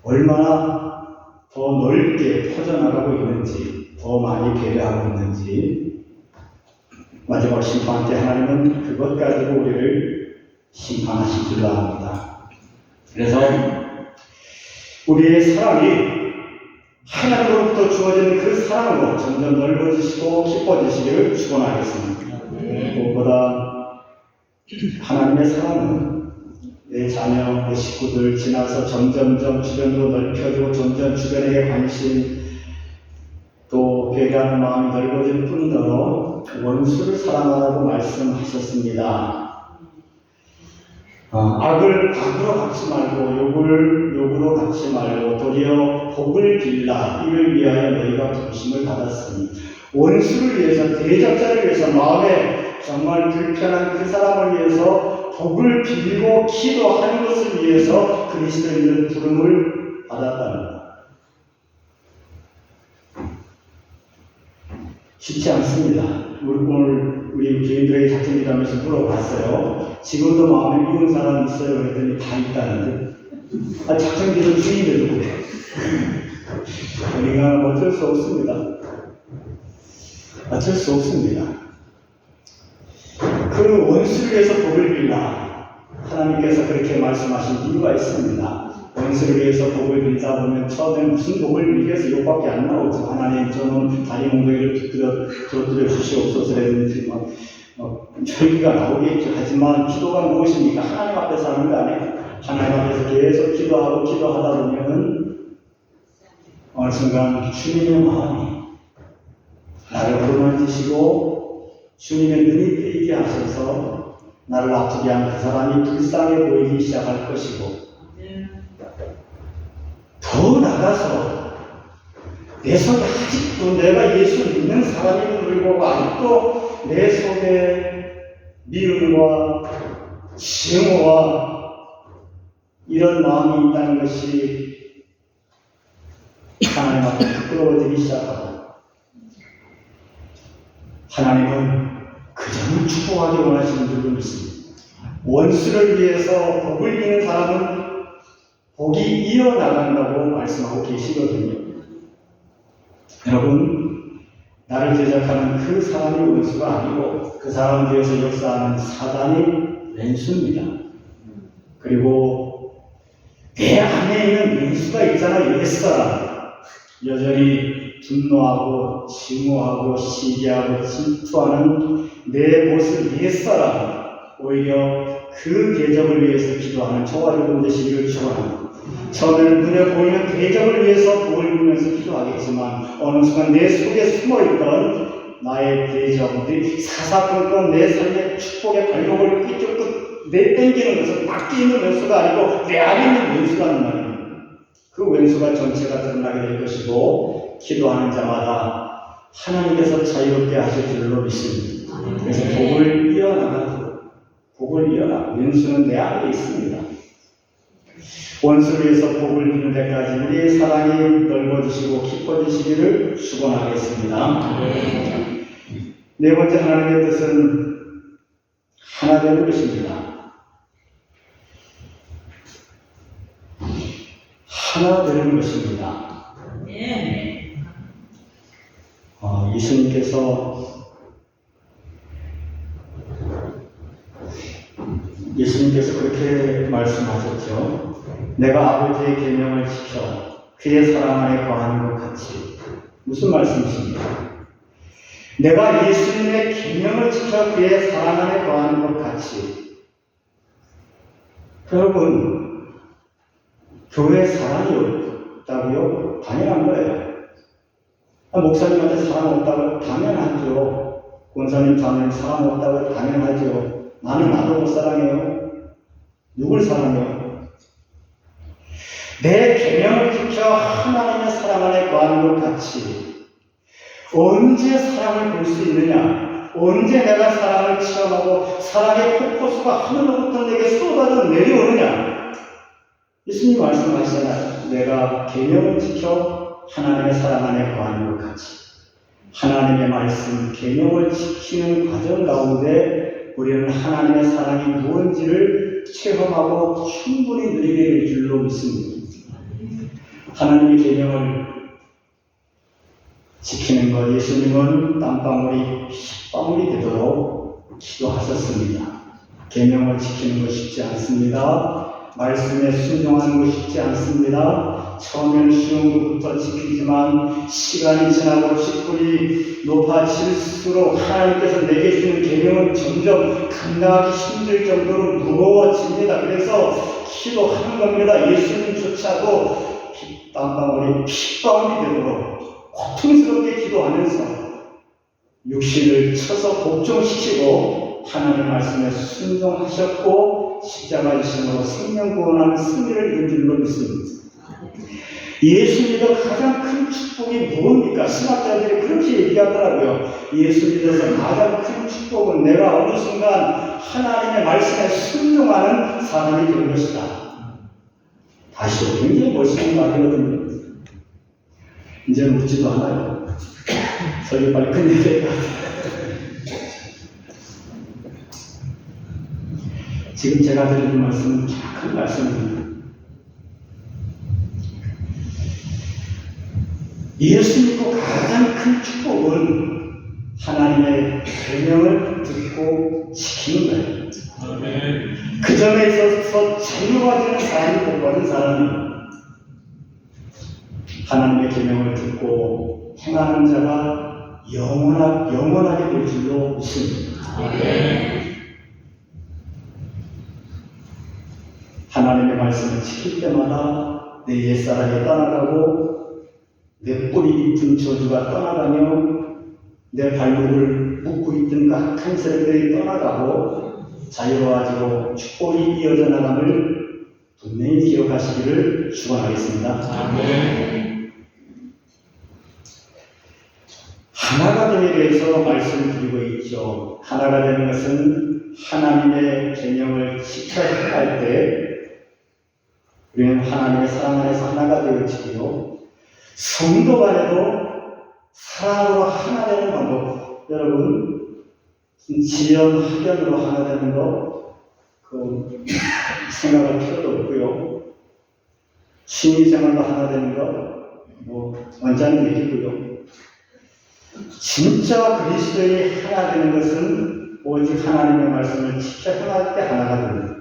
얼마나 더 넓게 퍼져나가고 있는지, 더 많이 배려하고 있는지, 마지막 심판 때 하나님은 그것 가지고 우리를 심판하실 줄로 압니다. 그래서 우리의 사랑이 하나님으로부터 주어진 그 사랑으로 점점 넓어지시고 깊어지시기를 축원하겠습니다. 무엇보다 하나님의 사랑은 내 자녀, 내 식구들 지나서 점점점 주변으로 넓혀지고 점점 주변에게 관심, 또 배려하는 마음이 넓어질 뿐더러 원수를 사랑하라고 말씀하셨습니다. 악을 악으로 갚지 말고 욕으로 갚지 말고 도리어 복을 빌라. 이를 위하여 너희가 부르심을 받았으니 원수를 위해서, 대적자를 위해서, 마음에 정말 불편한 그 사람을 위해서 복을 빌고 기도하는 것을 위해서 그리스도인은 부름을 받았다는 것. 쉽지 않습니다. 오늘 우리 교인들에게 작전 기도하면서 물어봤어요. 지금도 마음에 미운 사람 있어요? 그랬더니 다 있다는데. 작전 기도 중인데도 그래. 우리가 어쩔 수 없습니다. 어쩔 수 없습니다. 그 원수를 위해서 복을 빌라. 하나님께서 그렇게 말씀하신 이유가 있습니다. 원수를 위해서 복을 빌다 보면 처음엔 무슨 복을 빌겠어? 욕밖에 안 나오죠. 하나님, 저는 다리 몽둥이를 부러뜨려 주시옵소서라든지 절기가 나오겠죠. 하지만 기도가 무엇입니까? 하나님 앞에서 하는 거 아니에요? 하나님 앞에서 계속 기도하다 보면은 어느 순간 주님의 마음이 나를 보내주시고 주님의 눈이 뜨이게 하셔서 나를 아프게 한 그 사람이 불쌍해 보이기 시작할 것이고, 더 나가서 내 속에 아직도 내가 예수 믿는 사람임에도 불구하고 아직도 내 속에 미움과 증오와 이런 마음이 있다는 것이 하나님 앞에 부끄러워지기 시작하고, 하나님은 그 점을 축복하기 원하시는 줄로 믿습니다. 원수를 위해서 복을 비는 사람은 복이 이어나간다고 말씀하고 계시거든요. 여러분, 나를 제작하는 그 사람이 원수가 아니고 그 사람을 위해서 역사하는 사단이 왼수입니다. 그리고 내 안에 있는 왼수가 있잖아요. 옛사람. 여전히 분노하고 증오하고 시기하고 질투하는 내 모습 옛사람. 오히려 그 대적을 위해서 기도하는 저와 여러분 되시기를 축원합니다. 처음에는 눈에 보이는 대적을 위해서 복을 빌면서 기도하겠지만 어느 순간 내 속에 숨어있던 나의 대적들이 사사건건 내 삶의 축복의 발목을 삐쭉 내땡기는 것은 밖에 있는 왼수가 아니고 내 안에 있는 왼수라는 말입니다. 그 왼수가 전체가 드러나게 될 것이고, 기도하는 자마다 하나님께서 자유롭게 하실 줄로 믿습니다. 그래서 복을 이어나가 왼수는 내 안에 있습니다. 원수를 위해서 복을 비는 데까지 우리의 사랑이 넓어지시고 깊어지시기를 축원하겠습니다. 네 번째 하나님의 뜻은 하나 되는 것입니다. 하나 되는 것입니다. 예수님께서 그렇게 말씀하셨죠. 내가 아버지의 계명을 지켜 그의 사랑 안에 거하는 것 같이. 무슨 말씀이십니까? 내가 예수님의 계명을 지켜 그의 사랑 안에 거하는 것 같이. 여러분, 교회에 사랑이 없다고요? 당연한 거예요. 목사님한테 사랑 없다고? 당연하죠. 권사님, 자매님 사랑 없다고? 당연하죠. 나는 나도 못 사랑해요. 누굴 사랑해요? 내 계명을 지켜 하나님의 사랑 안에 거하는 것 같이. 언제 사랑을 볼 수 있느냐? 언제 내가 사랑을 체험하고 사랑의 폭포수가 하늘로부터 내게 쏟아져 내려오느냐? 예수님 말씀하시잖아요. 내가 계명을 지켜 하나님의 사랑 안에 거하는 것 같이. 하나님의 말씀, 계명을 지키는 과정 가운데 우리는 하나님의 사랑이 무엇인지를 체험하고 충분히 누리게 될 줄로 믿습니다. 하나님의 계명을 지키는 것, 예수님은 땀방울이 핏방울이 되도록 기도하셨습니다. 계명을 지키는 것 쉽지 않습니다. 말씀에 순종하는 것 쉽지 않습니다. 처음에는 쉬운 것부터 지키지만 시간이 지나고 직분이 높아질수록 하나님께서 내게 주는 계명은 점점 감당하기 힘들 정도로 무거워집니다. 그래서 기도하는 겁니다. 예수님조차도 땀방울이 핏방울이 되도록 고통스럽게 기도하면서 육신을 쳐서 복종시키고 하나님의 말씀에 순종하셨고 십자가 지심으로 생명 구원하는 승리를 이룬 줄로 믿습니다. 예수 믿어 가장 큰 축복이 무엇입니까? 신학자들이 그렇게 얘기하더라고요. 예수 믿어서 가장 큰 축복은 내가 어느 순간 하나님의 말씀에 순종하는 사람이 되는 것이다. 다시 굉장히 멋있는 말이거든요. 이제 묻지도 않아요. 저희 빨리 끝내야 될 것 같아요. 지금 제가 드리는 말씀은 정확한 말씀입니다. 예수 믿고 가장 큰 축복은 하나님의 계명을 듣고 지키는 거예요. 그 점에 있어서 자유로워지는 사람이 복받은 사람입니다. 하나님의 계명을 듣고 행하는 자가 영원하게 될 줄로 믿습니다. 하나님의 말씀을 지킬 때마다 내 옛사람이 떠나가고 내 뿌리 깊은 저주가 떠나가며 내 발목을 묶고 있던 그 악한 세력들이 떠나가고 자유로워지고 축복이 이어져 나감을 분명히 기억하시기를 축원하겠습니다. 아멘. 하나가 됨에 대해서 말씀드리고 있죠. 하나가 되는 것은 하나님의 계명을 지켜야 할 때 우리는 하나님의 사랑 안에서 하나가 되어지고요. 성도 간에도 사랑으로 하나 되는 방법, 여러분 지연 학연으로 하나 되는 거 생각할 필요도 없고요. 취미생활로 하나 되는 거 원장님 얘기고요. 진짜 그리스도인이 하나 되는 것은 오직 하나님의 말씀을 지켜 행할 때 하나가 됩니다.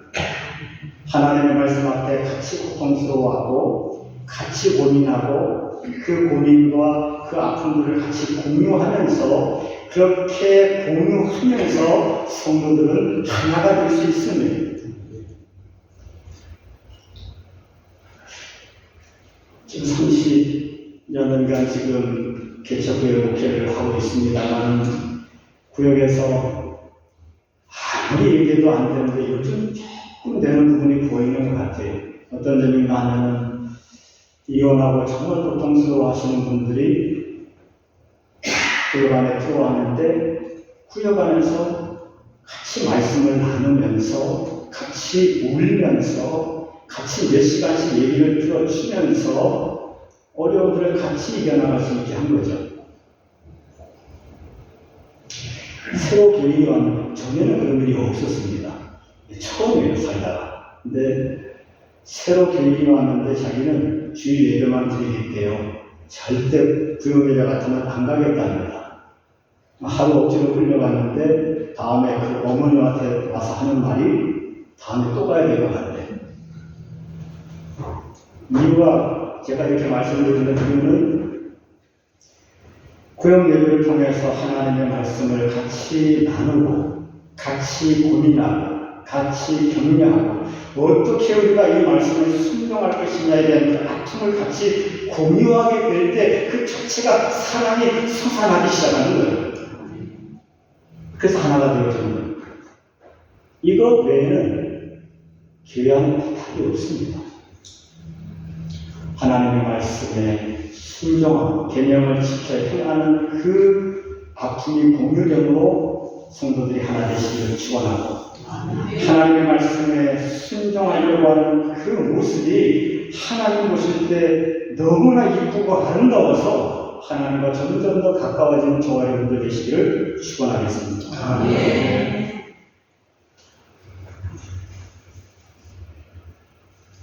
하나님의 말씀 앞에 같이 고통스러워하고 같이 고민하고 그 고민과 그 아픔들을 같이 공유하면서 그렇게 공유하면서 성도들은 하나가 될 수 있습니다. 지금 30년간 지금 개척교회 목회를 하고 있습니다만 구역에서 아무리 얘기해도 안 되는데 요즘 조금 되는 부분이 보이는 것 같아요. 어떤 점인가 하면은 이혼하고 정말 고통스러워 하시는 분들이 교회 안에 들어왔는데 구역 안에서 같이 말씀을 나누면서 같이 울면서 같이 몇 시간씩 얘기를 들어주면서 어려움들을 같이 이겨나갈 수 있게 한 거죠. 새로 교인이 왔는데 전에는 그런 일이 없었습니다. 처음이에요, 살다가. 근데 새로 교인이 왔는데 자기는 주일 예배만 드리겠대요. 절대 부용예배 같으면 안 가겠답니다. 하루 억지로 끌려갔는데 다음에 그 어머니한테 와서 하는 말이 다음에 또 가야 될 것 같대. 이유가 제가 이렇게 말씀드리는 이유는 구역 예배를 통해서 하나님의 말씀을 같이 나누고 같이 고민하고 같이 격려하고 어떻게 우리가 이 말씀을 순종할 것이냐에 대한 그 아픔을 같이 공유하게 될 때 그 자체가 사랑이 솟아나기 시작하는 거예요. 그래서 하나가 되어지는 거예요. 이것 외에는 교회 안에 부탁이 없습니다. 하나님의 말씀에 순종하고 계명을 지켜 행하는 그 아픔이 공유력으로 성도들이 하나 되시기를 축원하고 하나님의 말씀에 순종하려고 하는 그 모습이 하나님 보실 때 너무나 이쁘고 아름다워서 하나님과 점점 더 가까워지는 저와 여러분들 되시기를 축원하겠습니다.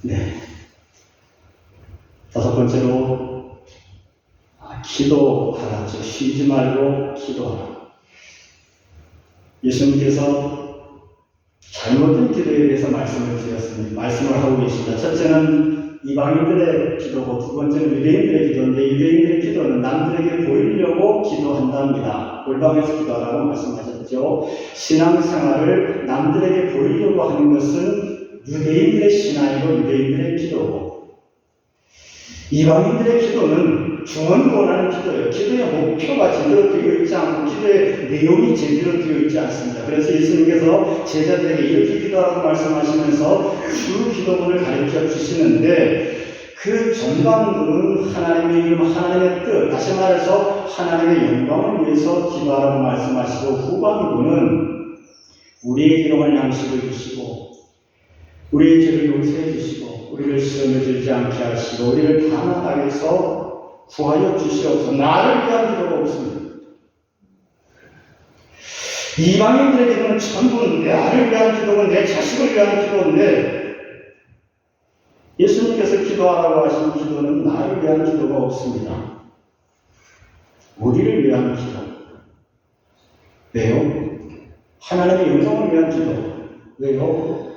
네. 다섯 번째로 기도하라. 즉 쉬지 말고 기도하라. 예수님께서 잘못된 기도에 대해서 말씀을 드렸습니다. 말씀을 하고 계십니다. 첫째는 이방인들의 기도고 두 번째는 유대인들의 기도인데 유대인들의 기도는 남들에게 보이려고 기도한답니다. 골방에서 기도하라고 말씀하셨죠. 신앙생활을 남들에게 보이려고 하는 것은 유대인들의 신앙이고 유대인들의 기도고 이방인들의 기도는 중언부언하는 기도예요. 기도의 목표가 제대로 되어 있지 않고 기도의 내용이 제대로 되어 있지 않습니다. 그래서 예수님께서 제자들에게 이렇게 기도하라고 말씀하시면서 주 기도문을 가르쳐 주시는데 그 전반부는 하나님의 이름, 하나님의 뜻, 다시 말해서 하나님의 영광을 위해서 기도하라고 말씀하시고 후반부는 우리의 기록을 양식을 주시고 우리의 죄를 용서해 주시고 우리를 시험에 들지 않게 하시고 우리를 다만 악에서 구하여 주시옵소서. 나를 위한 기도가 없습니다. 이방인들의 기도는 전부 나를 위한 기도고 내 자식을 위한 기도인데 예수님께서 기도하라고 하신 기도는 나를 위한 기도가 없습니다. 우리를 위한 기도. 왜요? 하나님의 영광을 위한 기도. 왜요?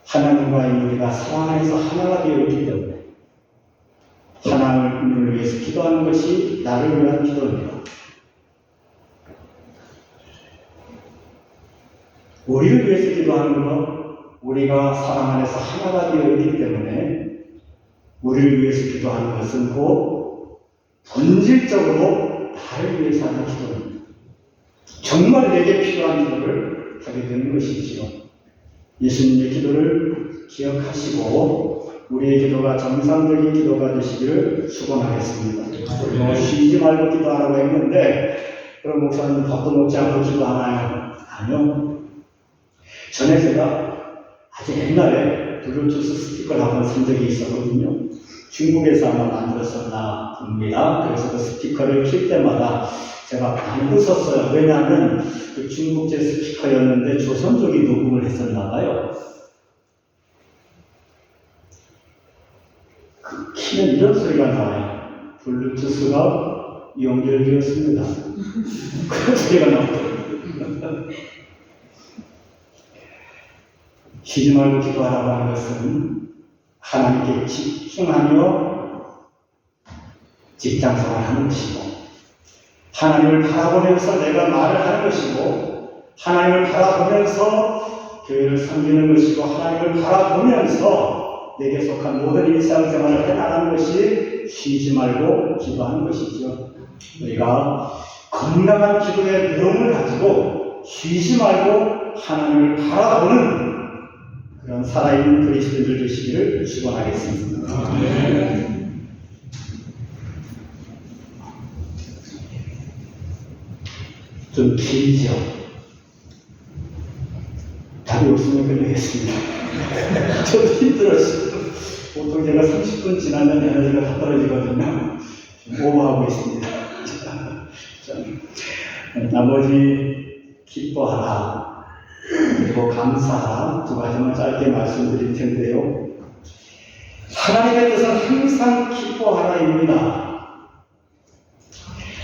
하나님과의 우리가 사랑 안에서 하나가 되어 있기 때문에 하나님을 위해서 기도하는 것이 나를 위한 기도입니다. 우리를 위해서 기도하는 것, 우리가 사랑 안에서 하나가 되어 있기 때문에 우리를 위해서 기도하는 것은 곧 본질적으로 나를 위해서 하는 기도입니다. 정말 내게 필요한 기도를 하게 되는 것이지요. 예수님의 기도를 기억하시고 우리의 기도가 정상적인 기도가 되시기를 축원하겠습니다. 쉬지 말고 기도하라고 했는데 그럼 목사님 밥도 먹지 않고 기도하나요? 아니요. 전에 제가 아주 옛날에 블루투스 스피커를 한번 산 적이 있었거든요. 중국에서 아마 만들었었나 봅니다. 그래서 그 스피커를 킬 때마다 제가 많이 웃었어요. 왜냐하면 그 중국제 스피커였는데 조선족이 녹음을 했었나 봐요. 그 키는 이런 소리가 나와요. 블루투스가 연결되었습니다. 그런 소리가 나와요. 쉬지 말고 기도하라고 하는 것은 하나님께 집중하며 직장생활을 하는 것이고 하나님을 바라보면서 내가 말을 하는 것이고 하나님을 바라보면서 교회를 섬기는 것이고 하나님을 바라보면서 내게 속한 모든 일상생활을 해나가는 것이 쉬지 말고 기도하는 것이죠. 우리가 건강한 기도의 내용을 가지고 쉬지 말고 하나님을 바라보는 그런 살아있는 그리스도인들 되시기를 축원하겠습니다. 좀 길죠? 답이 없으면 끝내겠습니다. 저도 힘들었어요. 보통 제가 30분 지나면 에너지가 다 떨어지거든요. 좀 오버하고 있습니다. 나머지 기뻐하라 그리고 감사하라 두 가지만 짧게 말씀드릴 텐데요. 하나님의 뜻은 항상 기뻐하라입니다.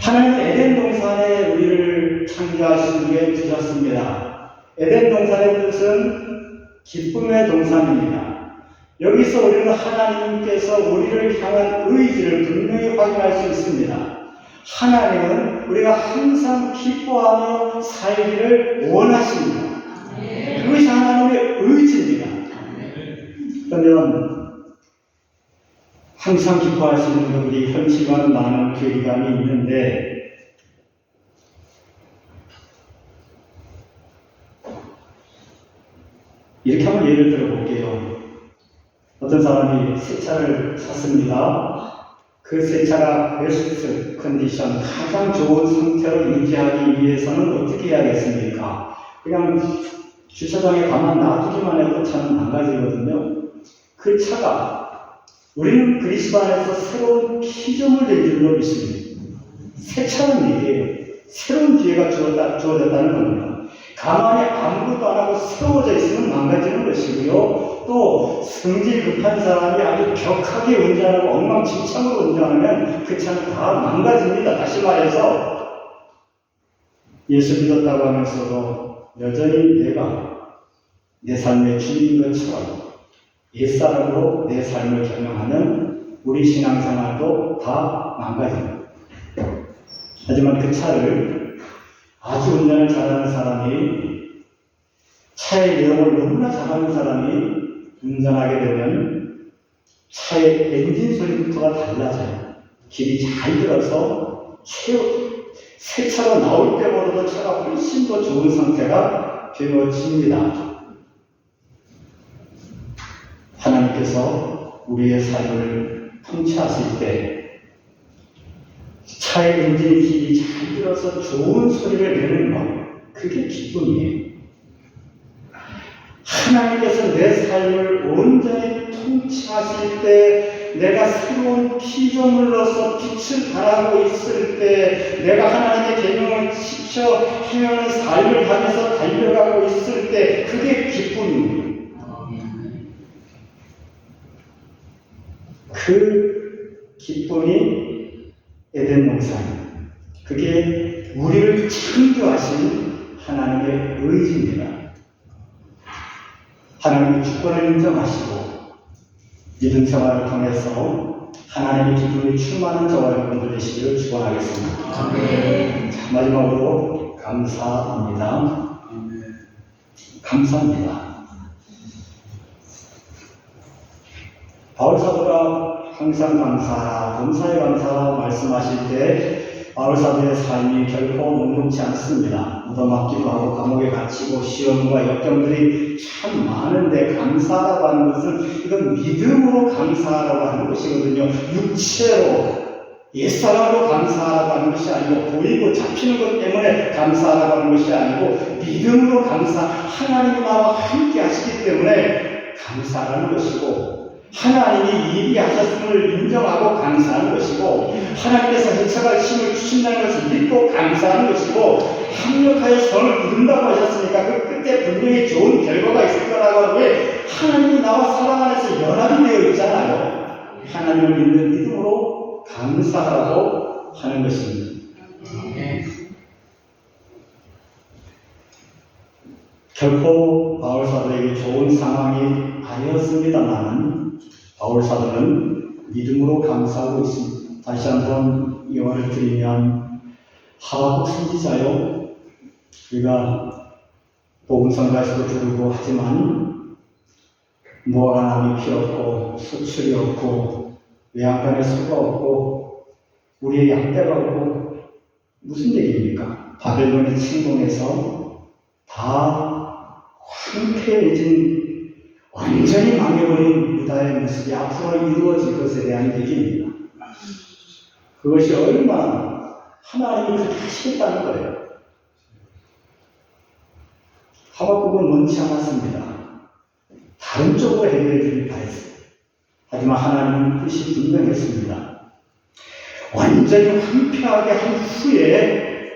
하나님은 에덴 동산에 우리를 창조하신 후에 두셨습니다. 에덴 동산의 뜻은 기쁨의 동산입니다. 여기서 우리는 하나님께서 우리를 향한 의지를 분명히 확인할 수 있습니다. 하나님은 우리가 항상 기뻐하며 살기를 원하십니다. 그것이 하나님의 의지입니다. 그러면 항상 기뻐할 수 있는 우리 현실과는 많은 괴리감이 있는데 이렇게 한번 예를 들어볼게요. 어떤 사람이 새 차를 샀습니다. 그 새 차가 베스트 컨디션, 가장 좋은 상태로 유지하기 위해서는 어떻게 해야겠습니까? 그냥 주차장에 가만 놔두기만 해도 차는 망가지거든요. 그 차가 우리는 그리스도 안에서 새로운 피조물 된 줄로 믿습니다. 새 차는 얘기예요. 새로운 기회가 주어졌다는 겁니다. 가만히 아무것도 안 하고 세워져 있으면 망가지는 것이고요. 또 성질 급한 사람이 아주 격하게 운전하고 엉망진창으로 운전하면 그 차는 다 망가집니다. 다시 말해서 예수 믿었다고 하면서도 여전히 내가 내 삶의 주인인 것처럼 옛사람으로 내 삶을 경영하는 우리 신앙생활도 다 망가집니다. 하지만 그 차를 아주 운전을 잘하는 사람이 차의 내용을 너무나 잘하는 사람이 운전하게 되면 차의 엔진 소리부터가 달라져요. 길이 잘 들어서 새 차가 나올 때보다도 차가 훨씬 더 좋은 상태가 되어집니다. 하나님께서 우리의 삶을 통치하실 때 차의 엔진 길이 잘 들어서 좋은 소리를 내는 것, 그게 기쁨이에요. 하나님께서 내 삶을 온전히 통치하실 때, 내가 새로운 피조물로서 빛을 발하고 있을 때, 내가 하나님의 계명을 지켜 행하는 삶을 하면서 달려가고 있을 때, 그게 기쁨입니다. 그 기쁨이 에덴 동산, 그게 우리를 창조하신 하나님의 의지입니다. 하나님의 주권을 인정하시고 믿음 생활을 통해서 하나님의 기쁨이 충만한 저와 여러분들 되시기를 축원하겠습니다. 아멘. 자, 마지막으로 감사합니다. 감사합니다. 바울 사도가 항상 감사, 범사에 감사 말씀하실 때 바울 사도의 삶이 결코 녹록지 않습니다. 얻어맞기도 하고 감옥에 갇히고 시험과 역경들이 참 많은데 감사라고 하는 것은 이건 믿음으로 감사라고 하는 것이거든요. 육체로 옛사람으로 감사하라고 하는 것이 아니고 보이고 잡히는 것 때문에 감사하라고 하는 것이 아니고 믿음으로 감사, 하나님이 나와 함께 하시기 때문에 감사하는 것이고 하나님이 일이 하셨음을 인정하고 감사하는 것이고 하나님께서 헤쳐갈 힘을 주신다는 것을 믿고 감사하는 것이고 합력하여 선을 이룬다고 하셨으니까 그 끝에 분명히 좋은 결과가 있을 거라고 하고 왜 하나님이 나와 사랑 안에서 연합이 되어 있잖아요. 하나님을 믿는 믿음으로 감사하라고 하는 것입니다. 결코 바울 사도에게 좋은 상황이 아니었습니다만 바울 사도는 믿음으로 감사하고 있습니다. 다시 한번 예언을 드리면 하박국 선지자요. 우리가 복음성가에서도 부르고 하지만 무화과 나무이 피었고 수출이 없고 외양간에 소가 없고 우리의 양떼가 없고 무슨 얘기입니까? 바벨론의 침공에서 다 황폐해진 완전히 망해버린 유다의 모습이 앞으로 이루어질 것에 대한 얘기입니다. 그것이 얼마나 하나님이 그렇게 하시겠다는 거예요. 하박국은 원치 않았습니다. 다른 쪽으로 해결해 주길 바랬어요. 하지만 하나님은 뜻이 분명했습니다. 완전히 황폐하게 한 후에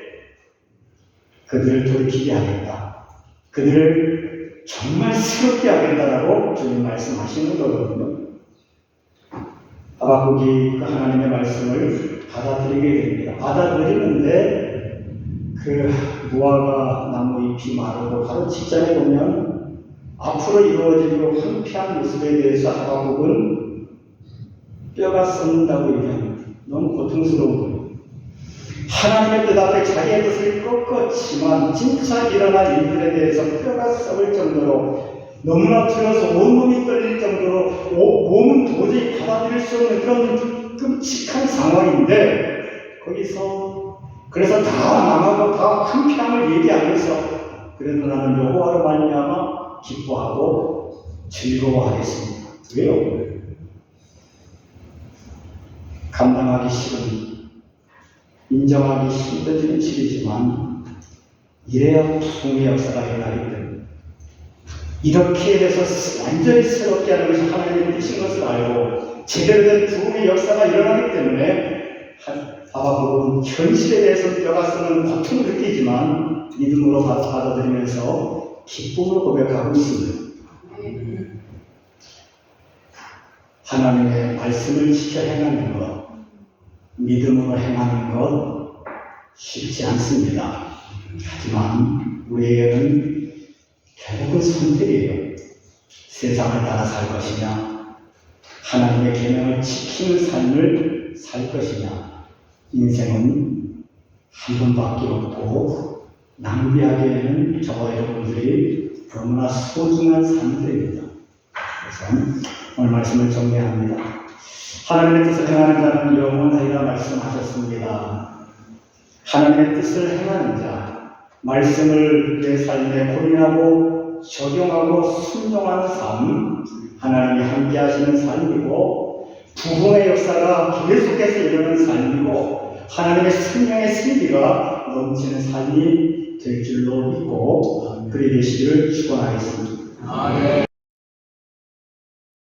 그들을 돌이키게 하겠다. 그들을 정말 새롭게 하겠다라고 주님 말씀하시는 거거든요. 하박국이 그 하나님의 말씀을 받아들이게 됩니다. 받아들이는데 그 무화과 나무 잎이 마르고 바로 직전에 보면 앞으로 이루어질 그 황폐한 모습에 대해서 하박국은 뼈가 썩는다고 얘기합니다. 너무 고통스러운 거예요. 하나님의 뜻 앞에 자기의 뜻을 꺾었지만 진짜 일어날 일들에 대해서 뼈가 썩을 정도로 너무나 틀려서 온몸이 떨릴 정도로 몸은 도저히 받아들일 수 없는 그런 끔찍한 상황인데 거기서 그래서 다 망하고 다 황폐함을 얘기하면서 그래도 나는 여호와로 말미암아 기뻐하고 즐거워하겠습니다. 왜요? 감당하기 싫은 인정하기 힘들어지는 일이지만 이래야 부흥의 역사가 일어나기 때문에 이렇게 해서 완전히 새롭게 하는 것이 하나님의 뜻인 것을 알고 제대로 된 부흥의 역사가 일어나기 때문에 하박국은 현실에 대해서 뼈가 썩는 고통을 느끼지만 믿음으로 받아들이면서 기쁨으로 고백하고 있습니다. 하나님의 말씀을 지켜 행하는 것, 믿음으로 행하는 것 쉽지 않습니다. 하지만 우리에게는 결국은 선택이에요. 세상을 따라 살 것이냐, 하나님의 계명을 지키는 삶을 살 것이냐. 인생은 한 번밖에 없고 낭비하기에는 저와 여러분들이 너무나 소중한 삶들입니다. 그래서 오늘 말씀을 정리합니다. 하나님의 뜻을 행하는 자는 영원하리라 말씀하셨습니다. 하나님의 뜻을 행하는 자, 말씀을 내 삶에 고민하고 적용하고 순종하는 삶, 하나님이 함께 하시는 삶이고 부흥의 역사가 계속해서 일어나는 삶이고 하나님의 생명의 승리가 넘치는 삶이 될 줄로 믿고 그리 되시기를 축원하겠습니다. 아멘.